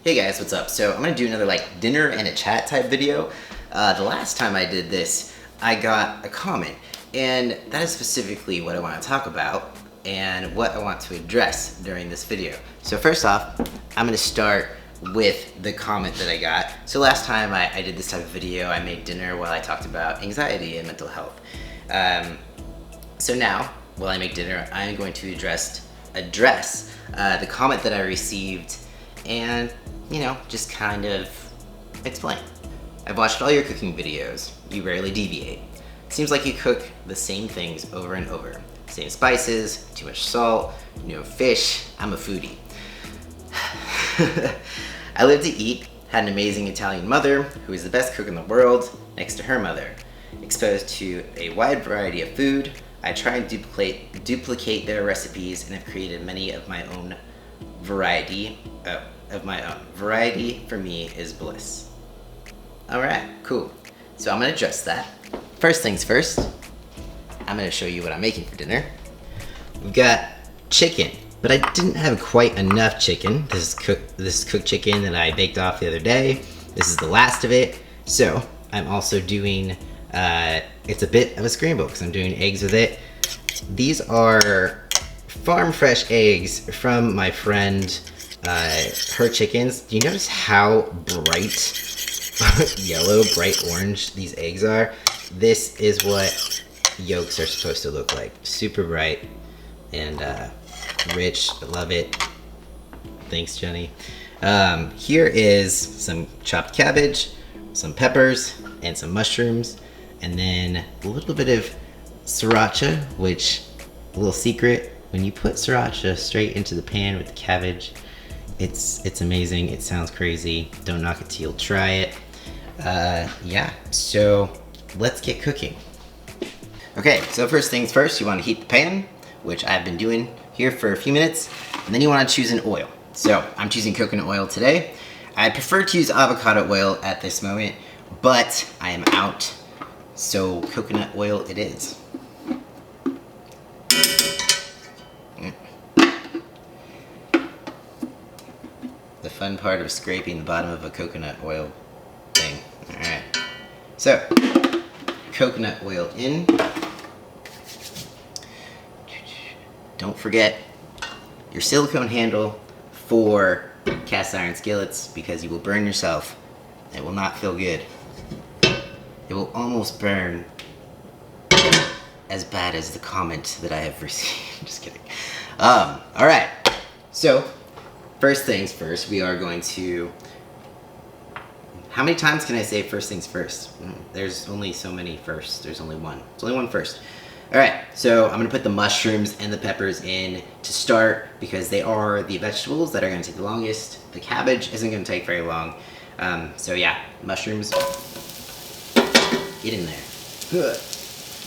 Hey guys, what's up? So I'm gonna do another like dinner and a chat type video. The last time I did this, I got a comment, and that is specifically what I want to talk about and what I want to address during this video. So first off, I'm gonna start with the comment that I got. So last time I did this type of video, I made dinner while I talked about anxiety and mental health. So now, while I make dinner, I'm going to address the comment that I received and, you know, just kind of explain. I've watched all your cooking videos. You rarely deviate. Seems like you cook the same things over and over. Same spices, too much salt, no fish. I'm a foodie. I live to eat, had an amazing Italian mother who is the best cook in the world next to her mother. Exposed to a wide variety of food, I try and duplicate their recipes and have created many of my own variety. Variety for me is bliss. Alright, cool. So I'm gonna address that. First things first, I'm gonna show you what I'm making for dinner. We've got chicken, but I didn't have quite enough chicken. This is cooked chicken that I baked off the other day. This is the last of it. So I'm also doing, it's a bit of a scramble because I'm doing eggs with it. These are farm fresh eggs from my friend, her chickens. Do you notice how bright yellow, bright orange these eggs are? This is what yolks are supposed to look like. Super bright and rich. I love it. Thanks, Jenny. Here is some chopped cabbage, some peppers, and some mushrooms, and then a little bit of sriracha, which, a little secret, when you put sriracha straight into the pan with the cabbage, it's amazing. It sounds crazy. Don't knock it till you'll try it. Yeah, so let's get cooking. Okay, so first things first, you want to heat the pan, which I've been doing here for a few minutes, and then you want to choose an oil. So I'm choosing coconut oil today. I prefer to use avocado oil at this moment, but I am out, so coconut oil it is. The fun part of scraping the bottom of a coconut oil thing. Alright, so coconut oil in. Don't forget your silicone handle for cast iron skillets because you will burn yourself. It will not feel good. It will almost burn as bad as the comment that I have received. Just kidding. Alright, so first things first, we are going to... How many times can I say first things first? There's only so many firsts. There's only one. There's only one first. Alright, so I'm going to put the mushrooms and the peppers in to start because they are the vegetables that are going to take the longest. The cabbage isn't going to take very long. So yeah, mushrooms, get in there.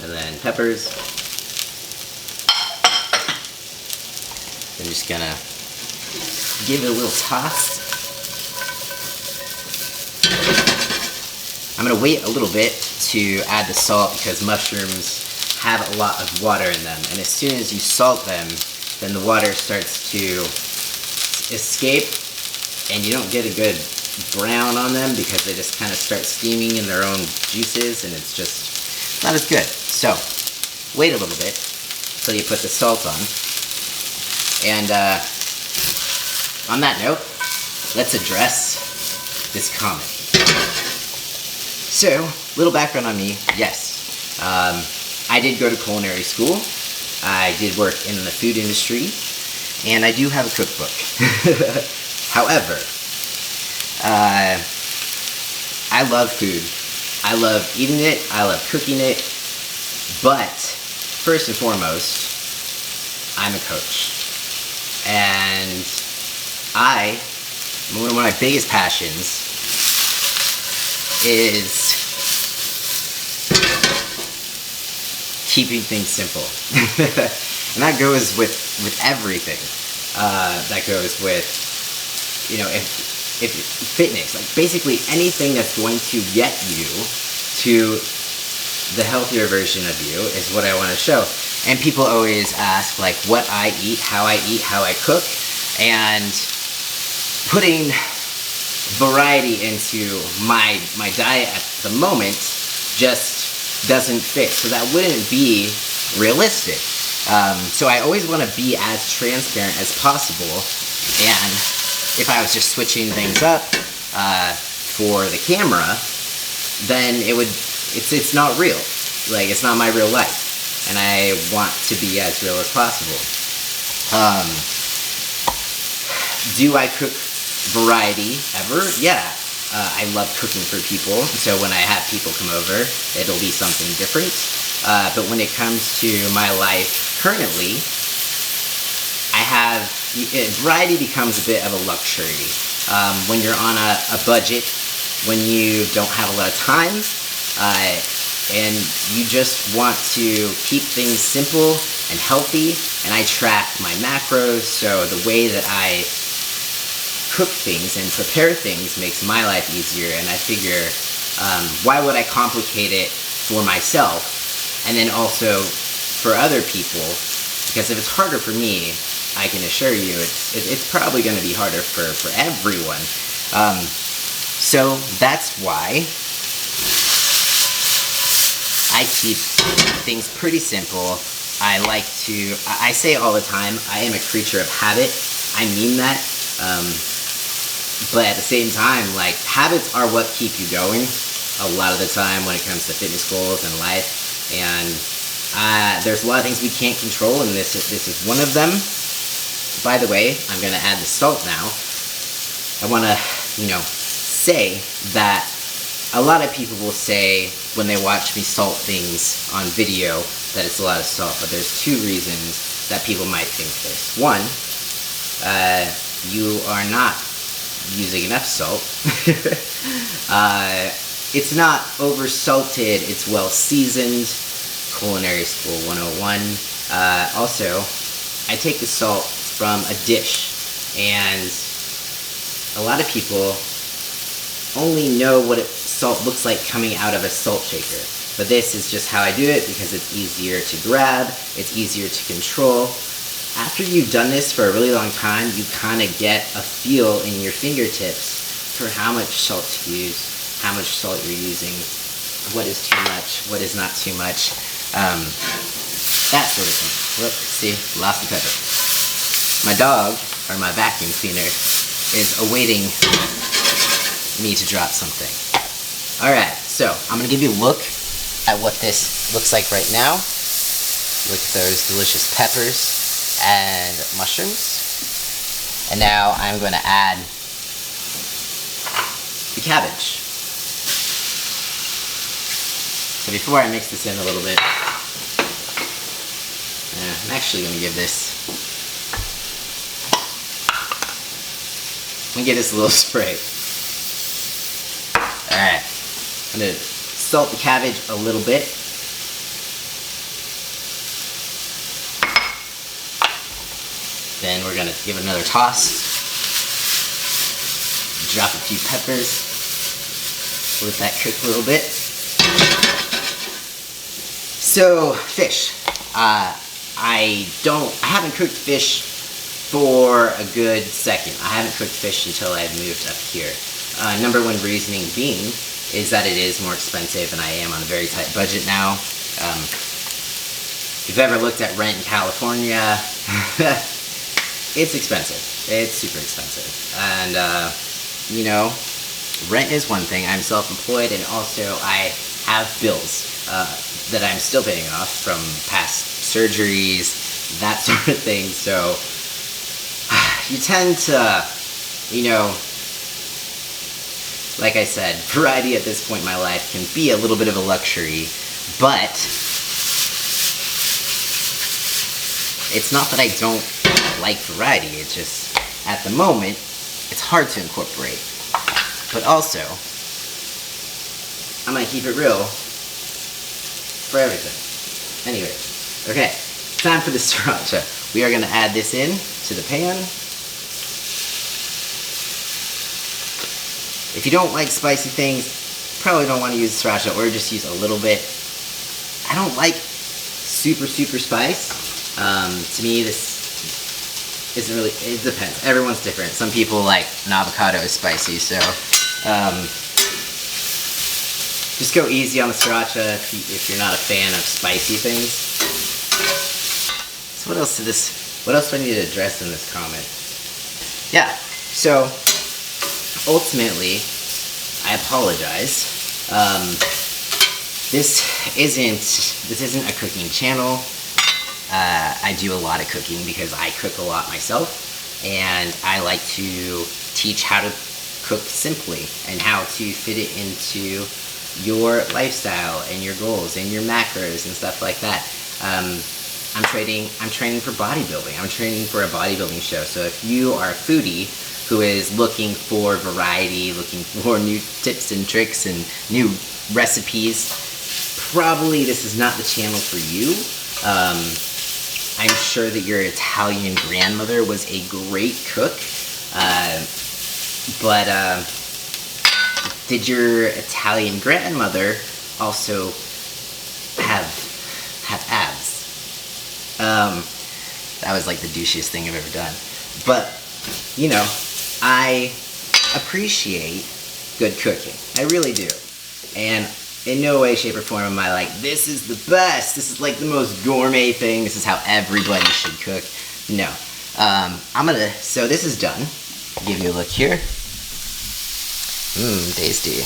And then peppers. I'm just going to give it a little toss. I'm going to wait a little bit to add the salt because mushrooms have a lot of water in them, and as soon as you salt them, then the water starts to escape and you don't get a good brown on them because they just kind of start steaming in their own juices and it's just not as good. So wait a little bit until you put the salt on. And on that note, let's address this comment. So, little background on me. Yes, I did go to culinary school. I did work in the food industry, and I do have a cookbook. However, I love food. I love eating it. I love cooking it. But first and foremost, I'm a coach. And one of my biggest passions is keeping things simple. And that goes with everything. That goes with, you know, if fitness, like basically anything that's going to get you to the healthier version of you is what I want to show. And people always ask like what I eat, how I cook, and putting variety into my diet at the moment just doesn't fit. So that wouldn't be realistic. So I always want to be as transparent as possible. And if I was just switching things up for the camera, then it's not real. Like, it's not my real life. And I want to be as real as possible. Do I cook variety ever? Yeah. I love cooking for people, so when I have people come over, it'll be something different. But when it comes to my life currently, variety becomes a bit of a luxury. When you're on a budget, when you don't have a lot of time, and you just want to keep things simple and healthy, and I track my macros, so the way that I cook things and prepare things makes my life easier, and I figure, why would I complicate it for myself and then also for other people? Because if it's harder for me, I can assure you it's probably going to be harder for everyone. So that's why I keep things pretty simple. I say all the time, I am a creature of habit. I mean that. But at the same time, like, habits are what keep you going a lot of the time when it comes to fitness goals and life. And there's a lot of things we can't control, and this is one of them. By the way, I'm going to add the salt now. I want to, say that a lot of people will say when they watch me salt things on video that it's a lot of salt, but there's two reasons that people might think this. One, you are not using enough salt. It's not over salted, it's well seasoned. Culinary School 101. Also, I take the salt from a dish, and a lot of people only know what salt looks like coming out of a salt shaker. But this is just how I do it because it's easier to grab, it's easier to control. After you've done this for a really long time, you kind of get a feel in your fingertips for how much salt to use, how much salt you're using, what is too much, what is not too much, that sort of thing. Whoop, see, lost the pepper. My dog, or my vacuum cleaner, is awaiting me to drop something. Alright, so I'm going to give you a look at what this looks like right now. Look at those delicious peppers and mushrooms. And now I'm going to add the cabbage. So before I mix this in a little bit, I'm actually going to give this, a little spray. Alright, I'm going to salt the cabbage a little bit. Then we're going to give it another toss. Drop a few peppers. Let that cook a little bit. So, fish. I haven't cooked fish for a good second. I haven't cooked fish until I moved up here. Number one reasoning being is that it is more expensive, and I am on a very tight budget now. If you've ever looked at rent in California, it's expensive. It's super expensive. And, rent is one thing. I'm self-employed, and also I have bills that I'm still paying off from past surgeries, that sort of thing. So you tend to, like I said, variety at this point in my life can be a little bit of a luxury, but it's not that I don't like variety. It's just, at the moment, it's hard to incorporate. But also, I'm going to keep it real for everything. Anyway, okay, time for the sriracha. We are going to add this in to the pan. If you don't like spicy things, probably don't want to use sriracha, or just use a little bit. I don't like super, super spice. To me, this isn't really, it depends. Everyone's different. Some people like an avocado is spicy, so just go easy on the sriracha if you're not a fan of spicy things. So what else do I need to address in this comment? Yeah, so ultimately, I apologize. This isn't a cooking channel. I do a lot of cooking because I cook a lot myself, and I like to teach how to cook simply and how to fit it into your lifestyle and your goals and your macros and stuff like that. I'm training for bodybuilding. I'm training for a bodybuilding show. So if you are a foodie who is looking for variety, looking for new tips and tricks and new recipes, probably this is not the channel for you. I'm sure that your Italian grandmother was a great cook, but did your Italian grandmother also have abs? That was like the douchiest thing I've ever done. But, you know, I appreciate good cooking. I really do. And in no way, shape, or form am I like, this is the best. This is like the most gourmet thing. This is how everybody should cook. No. So this is done. I'll give you a look here. Tasty.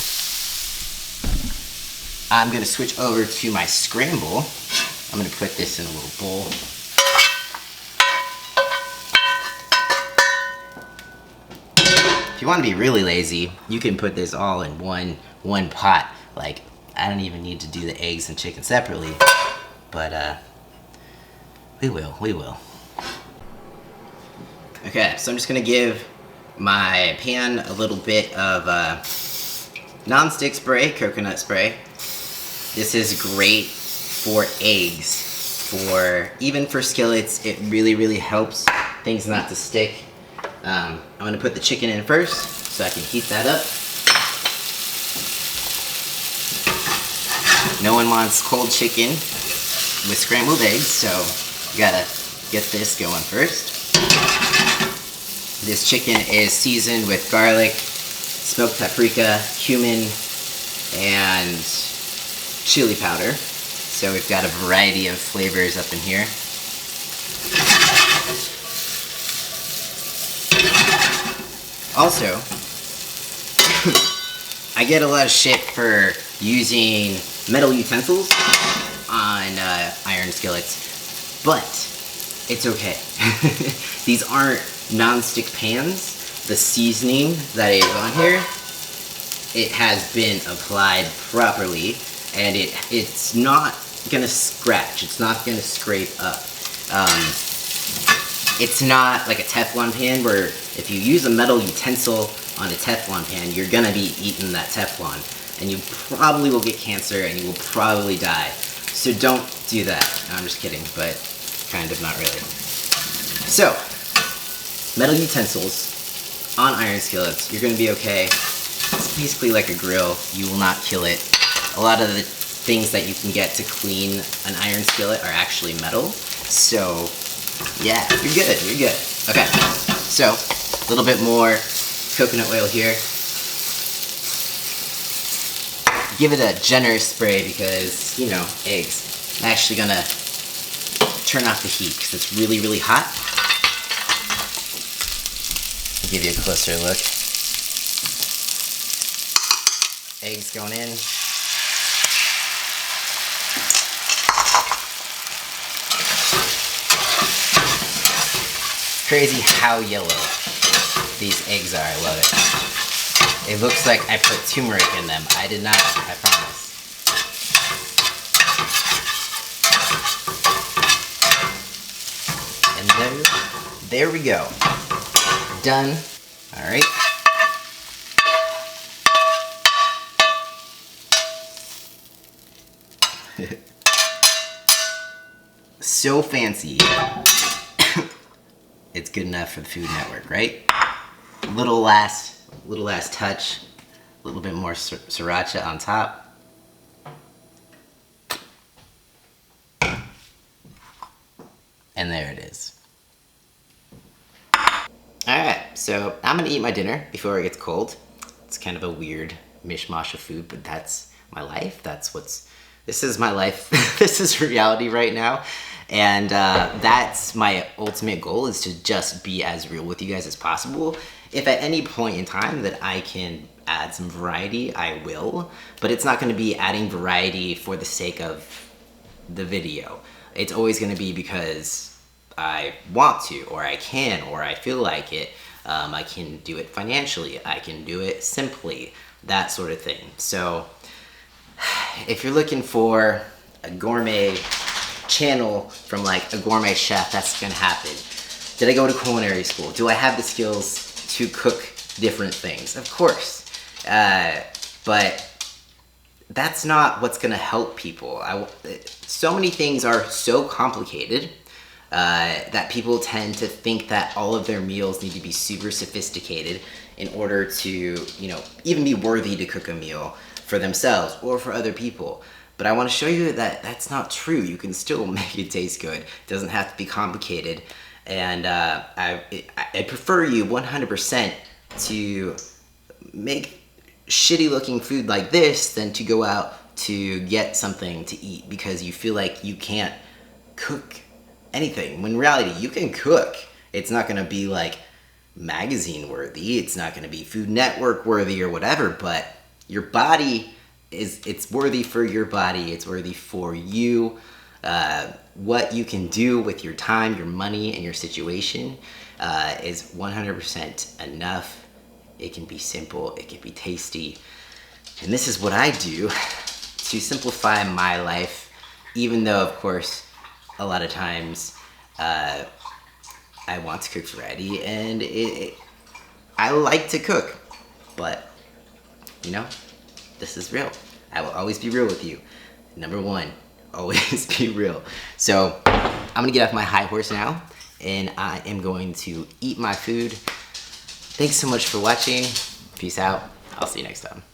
I'm gonna switch over to my scramble. I'm gonna put this in a little bowl. If you want to be really lazy, you can put this all in one pot. Like, I don't even need to do the eggs and chicken separately, but we will. Okay, so I'm just gonna give my pan a little bit of non-stick spray, coconut spray. This is great for eggs, even for skillets. It really helps things not to stick. I'm gonna put the chicken in first so I can heat that up. No one wants cold chicken with scrambled eggs, so you gotta get this going first. This chicken is seasoned with garlic, smoked paprika, cumin, and chili powder. So we've got a variety of flavors up in here. Also, I get a lot of shit for using metal utensils on iron skillets, but it's okay. These aren't non-stick pans. The seasoning that is on here, it has been applied properly, and it's not gonna scratch. It's not gonna scrape up. It's not like a Teflon pan where if you use a metal utensil on a Teflon pan, you're gonna be eating that Teflon, and you probably will get cancer and you will probably die. So don't do that. No, I'm just kidding, but kind of, not really. So, metal utensils on iron skillets, you're gonna be okay. It's basically like a grill. You will not kill it. A lot of the things that you can get to clean an iron skillet are actually metal. So, yeah, you're good, you're good. Okay, so, a little bit more coconut oil here. Give it a generous spray because, you know, eggs. I'm actually gonna turn off the heat because it's really hot. I'll give you a closer look. Eggs going in. Crazy how yellow these eggs are. I love it. It looks like I put turmeric in them. I did not, I promise. And there we go. Done. All right. So fancy. It's good enough for the Food Network, right? Little last touch, a little bit more sriracha on top. And there it is. Alright, so I'm gonna eat my dinner before it gets cold. It's kind of a weird mishmash of food, but that's my life. This is my life. This is reality right now. And that's my ultimate goal, is to just be as real with you guys as possible. If at any point in time that I can add some variety, I will. But it's not gonna be adding variety for the sake of the video. It's always gonna be because I want to, or I can, or I feel like it. I can do it financially, I can do it simply, that sort of thing. So if you're looking for a gourmet channel from like a gourmet chef, that's gonna happen. Did I go to culinary school? Do I have the skills to cook different things? Of course. But that's not what's gonna help people. So many things are so complicated that people tend to think that all of their meals need to be super sophisticated in order to, you know, even be worthy to cook a meal for themselves or for other people. But I want to show you that that's not true. You can still make it taste good. It doesn't have to be complicated. And I prefer you 100% to make shitty looking food like this than to go out to get something to eat because you feel like you can't cook anything. When in reality, you can cook. It's not gonna be like magazine worthy, it's not gonna be Food Network worthy or whatever, but your body it's worthy for your body, it's worthy for you. What you can do with your time, your money, and your situation is 100% enough. It can be simple, it can be tasty. And this is what I do to simplify my life, even though, of course, a lot of times I want to cook variety, and I like to cook, but you know, this is real. I will always be real with you. Number one, always be real. So I'm gonna get off my high horse now, and I am going to eat my food. Thanks so much for watching. Peace out. I'll see you next time.